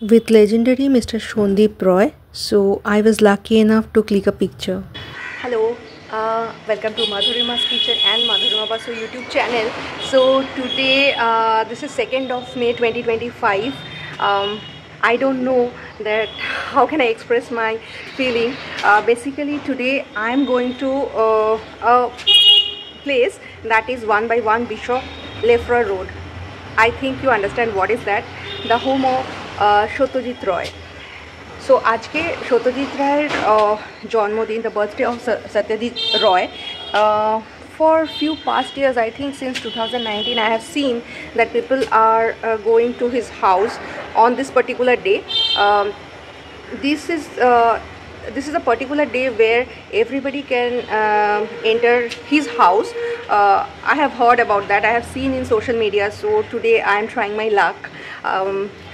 with legendary Mr. Shondeep Roy. So I was lucky enough to click a picture. Hello, welcome to Madhurima's Kitchen and Madhurima Basu YouTube channel. So today, this is 2nd of May 2025. I don't know that how can I express my feeling. Basically today I am going to a place that is 1/1 Bishop Lefroy Road. I think you understand what is that. The home of Satyajit Roy. So আজকে সত্যজিৎ রায়ের জন্মদিন, the birthday of Satyajit Roy. For few past years, I think since 2019, I have seen that people are going to his house on this particular day. This is a particular day where everybody can enter his house. I have heard about that. I have seen in social media. So today I am trying my luck.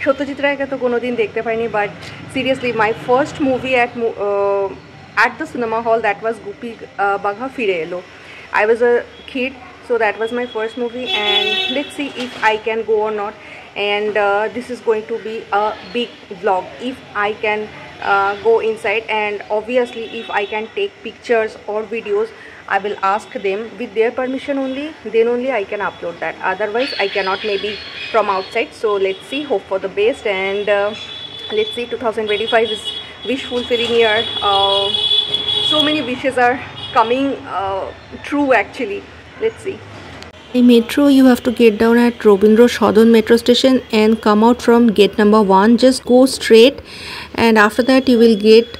Satyajit রায়কে তো কোনোদিন দেখতে পাইনি, but seriously my first movie at the cinema hall, that was Gopi Bagha Fire Elo. I was a kid, so that was my first movie, and let's see if I can go or not. And this is going to be a big vlog if I can go inside, and obviously if I can take pictures or videos, I will ask them with their permission only, then only I can upload that. Otherwise I cannot, maybe from outside. So let's see, hope for the best, and let's see. 2025 is wish fulfilling year. So many wishes are coming true actually. Let's see. In metro, you have to get down at Robindra Sodon metro station and come out from gate number 1. Just go straight, and after that you will get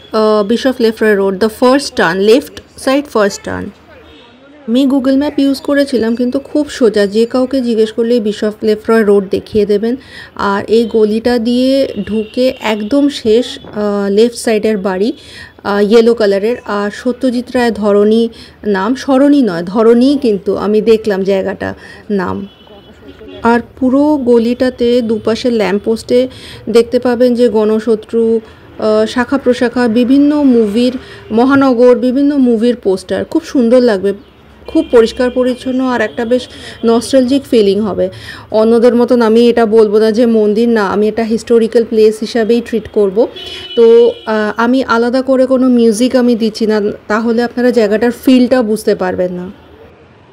Bishop Lefroy Road, the first turn, left side first turn. আমি Google map use করেছিলাম, কিন্তু খুব সোজা, যে কাউকে জিজ্ঞেস করলে bishop Lefroy road দেখিয়ে দেবেন। আর এই গলিটা দিয়ে ঢুকে একদম শেষ লেফট সাইডের বাড়ি, ইয়েলো কালারের। আর সত্যজিৎ রায় ধরণী নাম, সরণী নয় ধরণী, কিন্তু আমি দেখলাম জায়গাটা নাম। আর পুরো গলিটাতে দুপাশের ল্যাম্পপোস্টে দেখতে পাবেন যে গণশত্রু, শাখা প্রশাখা, বিভিন্ন মুভির, মহানগর, বিভিন্ন মুভির পোস্টার। খুব সুন্দর লাগবে, খুব পরিষ্কার পরিচ্ছন্ন, আর একটা বেশ নস্টালজিক ফিলিং হবে। অন্যদের মতন আমি এটা বলবো না যে মন্দির না, আমি এটা হিস্টোরিক্যাল প্লেস হিসাবেই ট্রিট করব। তো আমি আলাদা করে কোনো মিউজিক আমি দিচ্ছি না, তাহলে আপনারা জায়গাটার ফিলটা বুঝতে পারবেন না।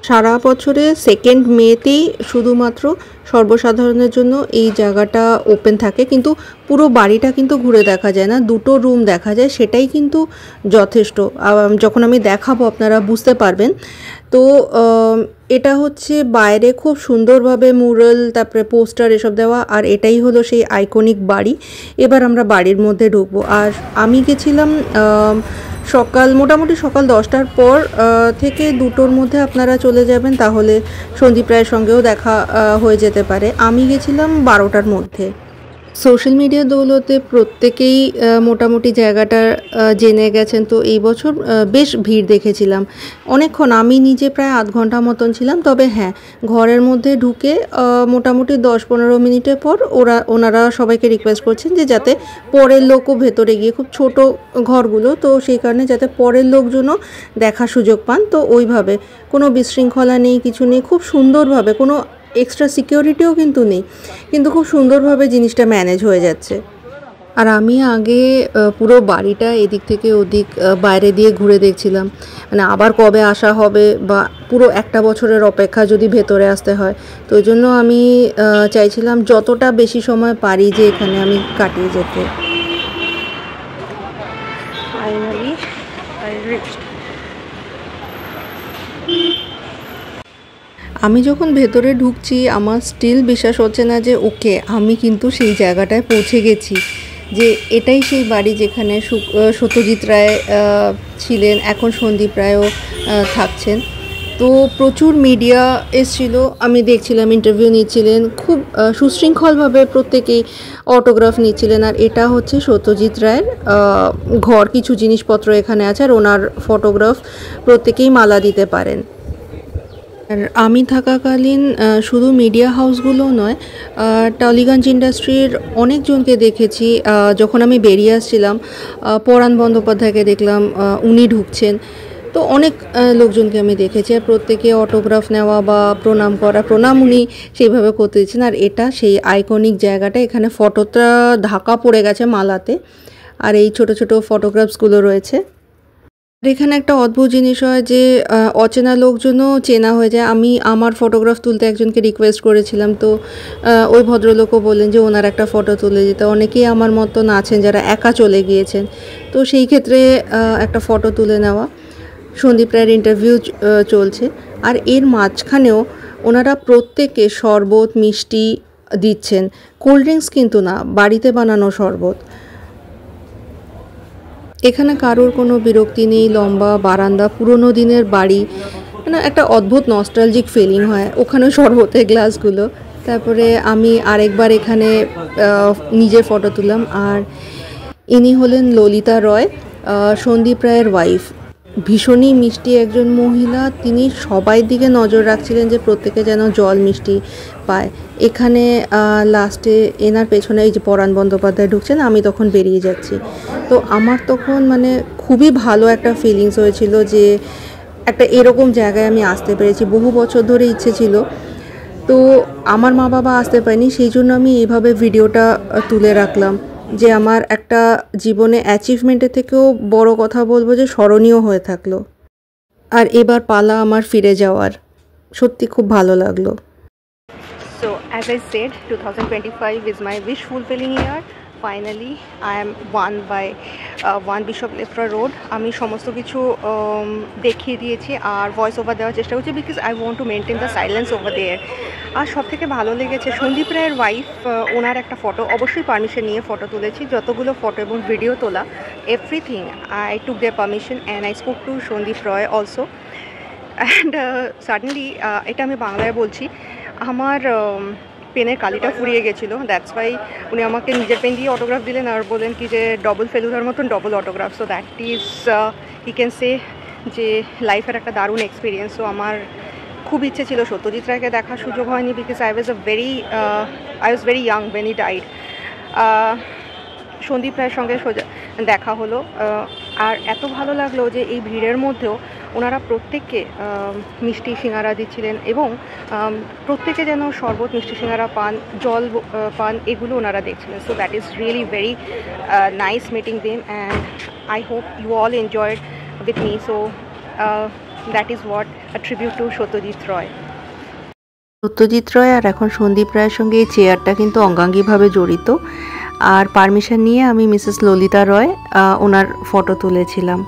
সারা বছরে 2nd মেতেই শুধুমাত্র সর্বসাধারণের জন্য এই জায়গাটা ওপেন থাকে, কিন্তু পুরো বাড়িটা কিন্তু ঘুরে দেখা যায় না, 2টো রুম দেখা যায়, সেটাই কিন্তু যথেষ্ট। যখন আমি দেখাবো আপনারা বুঝতে পারবেন। তো এটা হচ্ছে বাইরে খুব সুন্দরভাবে মুরাল, তারপরে পোস্টার এসব দেওয়া, আর এটাই হলো সেই আইকনিক বাড়ি। এবার আমরা বাড়ির মধ্যে ঢুকবো। আর আমি গেছিলাম মোটামুটি সকাল 10টার পর থেকে 2টোর মধ্যে আপনারা চলে যাবেন, তাহলে সন্দীপ রায়ের সঙ্গেও দেখা হয়ে যেতে পারে। আমি গেছিলাম 12টার মধ্যে। সোশ্যাল মিডিয়া দৌলতে প্রত্যেকেই মোটামুটি জায়গাটা জেনে গেছেন। তো এই বছর বেশ ভিড় দেখেছিলাম অনেকক্ষণ, আমি নিজে প্রায় আধ ঘন্টা মতন ছিলাম। তবে হ্যাঁ, ঘরের মধ্যে ঢুকে মোটামুটি 10-15 মিনিটের পর ওনারা সবাইকে রিকোয়েস্ট করছেন যে যাতে পরের লোকও ভেতরে গিয়ে, খুব ছোট ঘরগুলো তো সেই কারণে যাতে পরের লোকজনও দেখার সুযোগ পান। তো ওইভাবে কোনো বিশৃঙ্খলা নেই, কিছু নেই, খুব সুন্দরভাবে, কোনো এক্সট্রা সিকিউরিটিও কিন্তু নেই, কিন্তু খুব সুন্দরভাবে জিনিসটা ম্যানেজ হয়ে যাচ্ছে। আর আমি আগে পুরো বাড়িটা এদিক থেকে ওদিক বাইরে দিয়ে ঘুরে দেখছিলাম, মানে আবার কবে আসা হবে, বা পুরো একটা বছরের অপেক্ষা যদি ভেতরে আসতে হয়। তো ওই জন্য আমি চাইছিলাম যতটা বেশি সময় পারি যে এখানে আমি কাটিয়ে যেতে। Finally, I reached. আমি যখন ভেতরে ঢুকছি আমার স্টিল বিশ্বাস হচ্ছে না যে ওকে, আমি কিন্তু সেই জায়গাটায় পৌঁছে গেছি, যে এটাই সেই বাড়ি যেখানে সত্যজিৎ রায় ছিলেন, এখন সন্দীপ রায়ও থাকছেন। তো প্রচুর মিডিয়া এসেছিলো, আমি দেখছিলাম ইন্টারভিউ নিচ্ছিলেন, খুব সুশৃঙ্খলভাবে প্রত্যেকেই অটোগ্রাফ নিচ্ছিলেন। আর এটা হচ্ছে সত্যজিৎ রায়ের ঘর, কিছু জিনিসপত্র এখানে আছে, আর ওনার ফটোগ্রাফ প্রত্যেকেই মালা দিতে পারেন। আর আমি থাকাকালীন শুধু মিডিয়া হাউসগুলো নয়, টালিগঞ্জ ইন্ডাস্ট্রির অনেকজনকে দেখেছি। যখন আমি বেরিয়ে আসছিলাম, পরাণ বন্দ্যোপাধ্যায়কে দেখলাম, উনি ঢুকছেন। তো অনেক লোকজনকে আমি দেখেছি, আর প্রত্যেকে অটোগ্রাফ নেওয়া বা প্রণাম করা, প্রণাম উনি সেইভাবে করতে দিচ্ছেন। আর এটা সেই আইকনিক জায়গাটা, এখানে ফটোটা ঢাকা পড়ে গেছে মালাতে, আর এই ছোট ছোট ফটোগ্রাফসগুলো রয়েছে। এখানে একটা অদ্ভুত জিনিস হয় যে অচেনা লোকজনও চেনা হয়ে যায়। আমি আমার ফটোগ্রাফ তুলতে একজনকে রিকোয়েস্ট করেছিলাম, তো ওই ভদ্রলোকও বললেন যে ওনার একটা ফটো তুলে দিতে। অনেকেই আমার মতন আছেন যারা একা চলে গিয়েছেন, তো সেই ক্ষেত্রে একটা ফটো তুলে নেওয়া। সন্দীপ রায়ের ইন্টারভিউ চলছে, আর এর মাঝখানেও ওনারা প্রত্যেকে শরবত মিষ্টি দিচ্ছেন, কোল্ড ড্রিঙ্কস কিন্তু না, বাড়িতে বানানো শরবত। এখানে কারোর কোনো বিরক্তি নেই, লম্বা বারান্দা, পুরনো দিনের বাড়ি, মানে একটা অদ্ভুত নস্টালজিক ফিলিং হয় ওখানে শরবতের গ্লাসগুলো। তারপরে আমি আরেকবার এখানে নিজের ফটো তুললাম। আর ইনি হলেন ললিতা রয়, সন্দীপ রায়ের ওয়াইফ। ভীষণই মিষ্টি একজন মহিলা, তিনি সবাই দিকে নজর রাখছিলেন যে প্রত্যেকে যেন জল মিষ্টি পায়। এখানে লাস্টে এনার পেছনে এই যে পরাণ বন্দ্যোপাধ্যায় ঢুকছেন, আমি তখন বেরিয়ে যাচ্ছি। তো আমার তখন মানে খুবই ভালো একটা ফিলিংস হয়েছিল যে একটা এরকম জায়গায় আমি আসতে পেরেছি। বহু বছর ধরে ইচ্ছে ছিল, তো আমার মা বাবা আসতে পারেনি, সেই জন্য আমি এইভাবে ভিডিওটা তুলে রাখলাম যে আমার একটা জীবনে অ্যাচিভমেন্টের থেকেও বড় কথা বলবো যে স্মরণীয় হয়ে থাকলো। আর এবার পালা আমার ফিরে যাওয়ার, সত্যি খুব ভালো লাগলো। So as I said, 2025 is my wish fulfilling year. Finally I am won by 1 Bishop Lefra Road. আমি সমস্ত কিছু দেখিয়ে দিয়েছি আর ভয়েস ওভার দেওয়ার চেষ্টা করছি, because I want to maintain the silence over there. আর সব থেকে ভালো লেগেছে সন্দীপ রায়ের ওয়াইফ, ওনার একটা ফটো, অবশ্যই পারমিশন নিয়ে ফটো তুলেছি। যতগুলো ফটো এবং ভিডিও তোলা, everything I took their permission and I spoke to Sandip Ray also. And suddenly, এটা আমি বাংলায় বলছি, আমার পেনের কালিটা ফুরিয়ে গেছিলো, দ্যাটস ওয়াই উনি আমাকে নিজের পেন দিয়ে অটোগ্রাফ দিলেন আর বলেন কি যে ডবল ফেলুদার মতন double autograph. So that is E can say যে লাইফের একটা দারুণ এক্সপিরিয়েন্স। সো আমার খুব ইচ্ছে ছিল সত্যজিৎ রায়কে দেখার সুযোগ হয়নি, because I was very young when he died. Sandip রায়ের সঙ্গে দেখা হলো, আর এত ভালো লাগলো যে এই ভিড়ের মধ্যেও ওনারা প্রত্যেককে মিষ্টি সিঙ্গারা দিচ্ছিলেন এবং প্রত্যেকে যেন শরবত মিষ্টি সিঙ্গারা পান, জল পান, এগুলো ওনারা দেখছিলেন। So that is really very nice meeting them and I hope you all enjoyed with me. So that is what a tribute to Satyajit Ray. Satyajit Ray আর এখন সন্দীপ রায়ের সঙ্গে এই চেয়ারটা কিন্তু অঙ্গাঙ্গিভাবে জড়িত। আর পারমিশন নিয়ে আমি মিসেস ললিতা রয় ওনার ফটো তুলেছিলাম।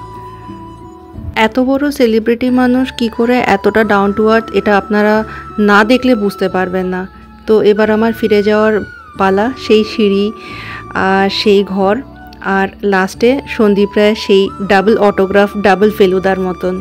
এত বড় সেলিব্রিটি মানুষ কি করে এতটা ডাউন টু আর্থ, এটা আপনারা না দেখলে বুঝতে পারবেন না। তো এবার আমার ফিরে যাওয়ার পালা, সেই সিঁড়ি আর সেই ঘর, আর লাস্টে সন্দীপ রায় সেই ডাবল অটোগ্রাফ, ডাবল ফেলুদার মতন।